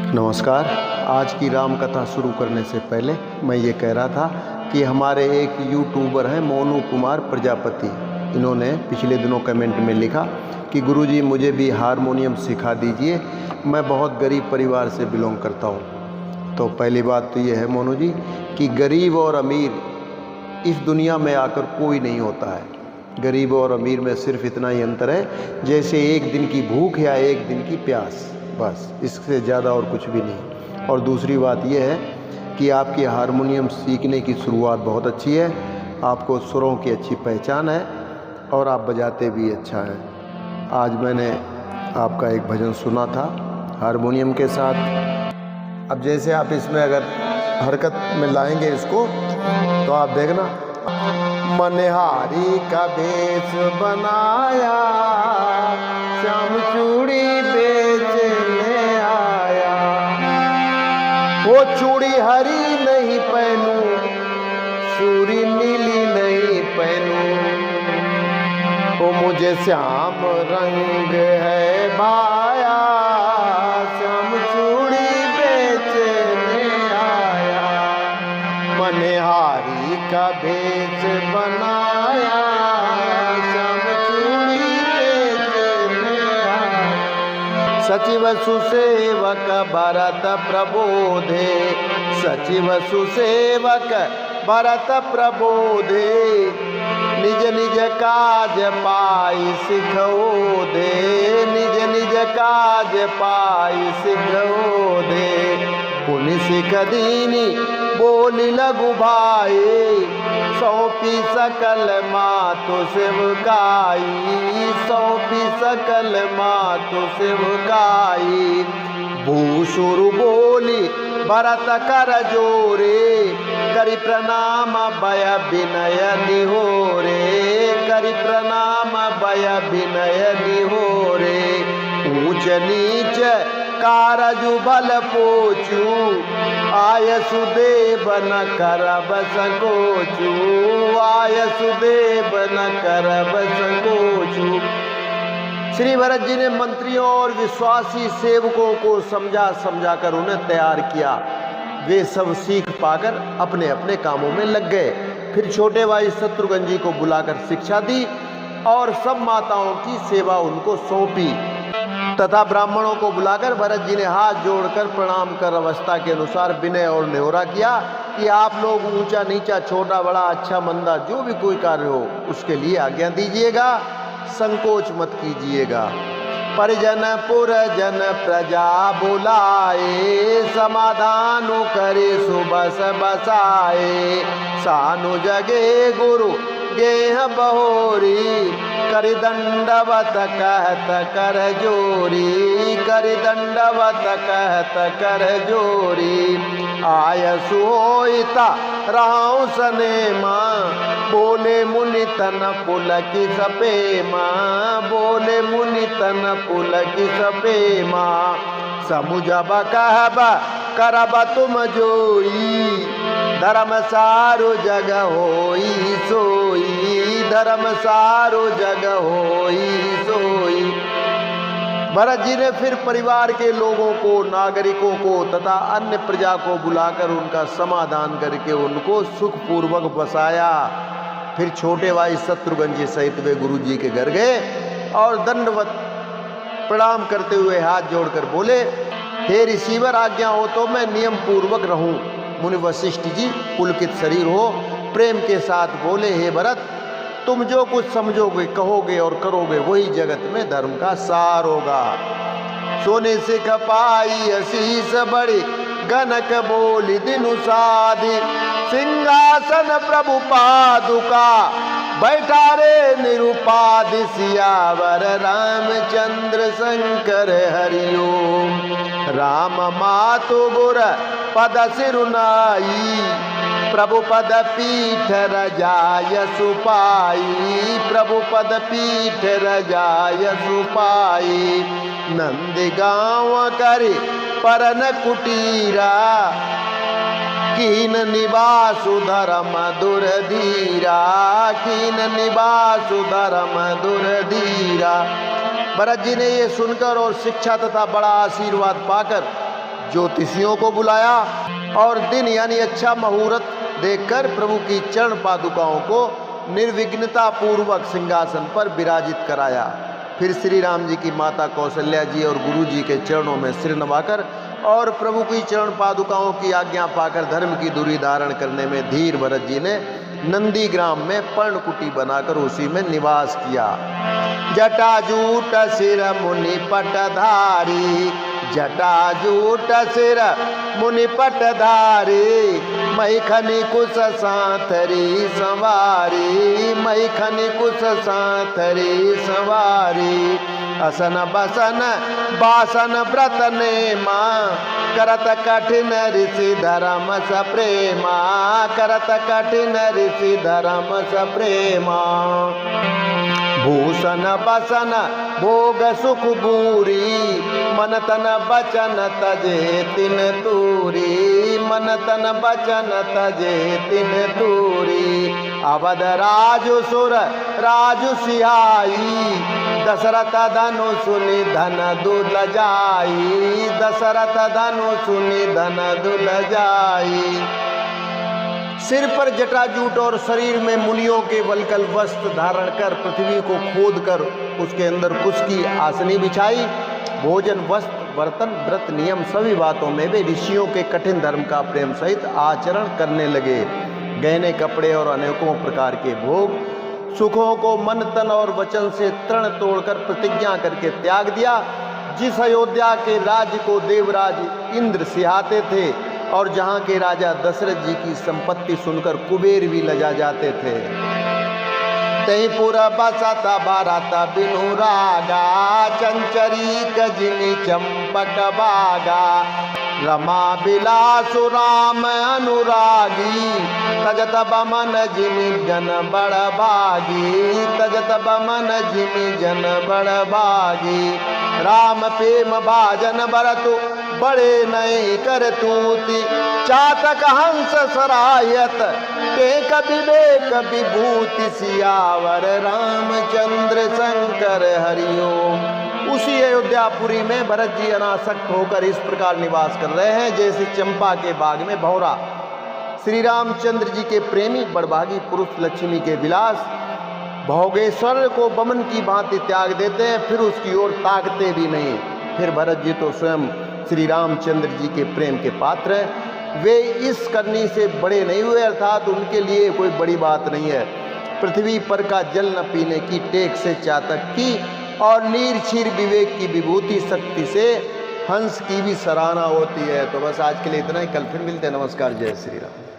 नमस्कार। आज की राम कथा शुरू करने से पहले मैं ये कह रहा था कि हमारे एक यूट्यूबर हैं मोनू कुमार प्रजापति। इन्होंने पिछले दिनों कमेंट में लिखा कि गुरुजी मुझे भी हारमोनियम सिखा दीजिए, मैं बहुत गरीब परिवार से बिलोंग करता हूँ। तो पहली बात तो ये है मोनू जी कि गरीब और अमीर इस दुनिया में आकर कोई नहीं होता है। गरीब और अमीर में सिर्फ इतना ही अंतर है जैसे एक दिन की भूख या एक दिन की प्यास, बस, इससे ज़्यादा और कुछ भी नहीं। और दूसरी बात यह है कि आपकी हारमोनियम सीखने की शुरुआत बहुत अच्छी है, आपको सुरों की अच्छी पहचान है और आप बजाते भी अच्छा हैं। आज मैंने आपका एक भजन सुना था हारमोनियम के साथ। अब जैसे आप इसमें अगर हरकत में लाएंगे इसको तो आप देखना, मनहारी का भेष बनाया, श्याम चूड़ी बेचने आया, वो चूड़ी हरी नहीं पहनूं, चूड़ी नीली नहीं पहनूं, वो मुझे श्याम रंग है भाया, श्याम चूड़ी बेचने आया, मनहारी का भेष बनाया, श्याम चूड़ी बेचने आया। सचिव सुसेवक भरत प्रबोधे, सचिव सुसेवक भरत प्रबोधे, निज निज काज पाई सिखो दे, निज निज काज पाई सिखो दे, पुनि सिख दीनी बोली लघु भाई, सौंपी सकल मातु सेवकाई, सौंपी सकल मातु सेवकाई, भूसुर बोली भरत कर जोरे, करि प्रणाम भय विनय निहोरे, करि प्रणाम भय विनय निहोरे, ऊंच नीच कारजु बल पोचू, आय सुदेव न करब संकोचू, आय सुदेव न करब संकोचू। श्री भरत जी ने मंत्रियों और विश्वासी सेवकों को समझा समझा कर उन्हें तैयार किया। वे सब सीख पाकर अपने अपने कामों में लग गए। फिर छोटे भाई शत्रुघ्न जी को बुलाकर शिक्षा दी और सब माताओं की सेवा उनको सौंपी तथा ब्राह्मणों को बुलाकर भरत जी ने हाथ जोड़कर प्रणाम कर अवस्था के अनुसार विनय और न्योरा किया कि आप लोग ऊंचा नीचा छोटा बड़ा अच्छा मंदा जो भी कोई कार्य हो उसके लिए आज्ञा दीजिएगा, संकोच मत कीजिएगा। परिजन पुरजन प्रजा बुलाए, समाधान करे सुबस बसाए, सानु जगे गुरु गेह बहोरी, करि दंडवत कहत कर जोरी, करि दंडवत कहत कर जोरी, आय सुहोइता राहु सनेमा, बोले मुनि तन पुलकि सपेमा, बोले मुनि तन पुलकि सपेमा, समुझब कहब करब तुम जोई, धर्म सारो जग होई सोई, धर्म सारो जग होई सोई। भरत जी ने फिर परिवार के लोगों को, नागरिकों को तथा अन्य प्रजा को बुलाकर उनका समाधान करके उनको सुखपूर्वक बसाया। फिर छोटे भाई शत्रुघ्न जी सहित वे गुरु जी के घर गए और दंडवत प्रणाम करते हुए हाथ जोड़कर बोले, हे ऋषिवर आज्ञा हो तो मैं नियम पूर्वक रहूं। मुनि वशिष्ठ जी पुलकित शरीर हो प्रेम के साथ बोले, हे भरत तुम जो कुछ समझोगे कहोगे और करोगे वही जगत में धर्म का सार होगा। सोने से खपाई असीस बड़ी, गनक बोली दिनु साधी, सिंहासन प्रभु पादुका, बैठा रे निरुपाधि, सियावर रामचंद्र शंकर हरिओम, राम मातु गुर पद सिरुनाई, प्रभु पद पीठ रजाय सुपाई, प्रभु पद पीठ रजाय सुपाई, नंद गाँव करि परन कुटीरा, कीन निवासु धर्म दुर्धीरा, कीन निवासु धर्म दुर्धीरा। भरत जी ने ये सुनकर और शिक्षा तथा बड़ा आशीर्वाद पाकर ज्योतिषियों को बुलाया और दिन यानी अच्छा मुहूर्त देखकर प्रभु की चरण पादुकाओं को निर्विघ्नता पूर्वक सिंहासन पर विराजित कराया। फिर श्री राम जी की माता कौशल्या जी और गुरु जी के चरणों में सिर नवाकर और प्रभु की चरण पादुकाओं की आज्ञा पाकर धर्म की दूरी धारण करने में धीर भरत जी ने नंदीग्राम में पर्णकुटी बनाकर उसी में निवास किया। जटाजूट सिर मुनि पटधारी, जटाजूट सिर मुनि पटधारी, मैखनी कुश सांथरी संवारी, मैखनी कुश सांथरी संवारी। असन बसन बासन व्रत नेमा, करत कठिन ऋषि धर्म स प्रेमा, करत कठिन ऋषि धर्म स प्रेमा। भूषण बसन भोग सुख बूरी, मन तन बचन तजे तिन तूरी, मन तन बचन तजे तिन तूरी। अवध राजु सुर राजु सिहाई, दशरथ धनु सुनि धन दुल जाई, दशरथ धनु सुनि धन दुल जाई। सिर पर जटाजूट और शरीर में मुनियों के वल्कल वस्त्र धारण कर पृथ्वी को खोद कर उसके अंदर कुश की आसनी बिछाई। भोजन वस्त्र बर्तन व्रत नियम सभी बातों में वे ऋषियों के कठिन धर्म का प्रेम सहित आचरण करने लगे। गहने कपड़े और अनेकों प्रकार के भोग सुखों को मन तन और वचन से तृण तोड़कर प्रतिज्ञा करके त्याग दिया। जिस अयोध्या के राज्य को देवराज इंद्र सिहाते थे और जहाँ के राजा दशरथ जी की संपत्ति सुनकर कुबेर भी लजा जाते थे, तही पूरा बसता बाराता बिनु रागा, चंचरी कजनी चंपक बागा। रमा बिलासु राम अनुरागी, तजत बमन जिमि जन बड़ भागी, तजत बमन जिमि जन बड़ भागी। राम प्रेम भाजन बरतु बड़े नए कर तूति, चातक हंस सरायत टेक विवेक विभूति। सियावर रामचंद्र शंकर हरिओम। उसी अयोध्यापुरी में भरत जी अनासक्त होकर इस प्रकार निवास कर रहे हैं जैसे चंपा के बाग में भौरा। श्री रामचंद्र जी के प्रेमी बड़भागी पुरुष लक्ष्मी के विलास भोगेश्वर को बमन की भांति त्याग देते हैं, फिर उसकी ओर ताकते भी नहीं। फिर भरत जी तो स्वयं श्री रामचंद्र जी के प्रेम के पात्र हैं। वे इस करनी से बड़े नहीं हुए, अर्थात उनके लिए कोई बड़ी बात नहीं है। पृथ्वी पर का जल न पीने की टेक से चातक की और नीर क्षीर विवेक की विभूति शक्ति से हंस की भी सराहना होती है। तो बस आज के लिए इतना ही, कल फिर मिलते हैं। नमस्कार, जय श्री राम।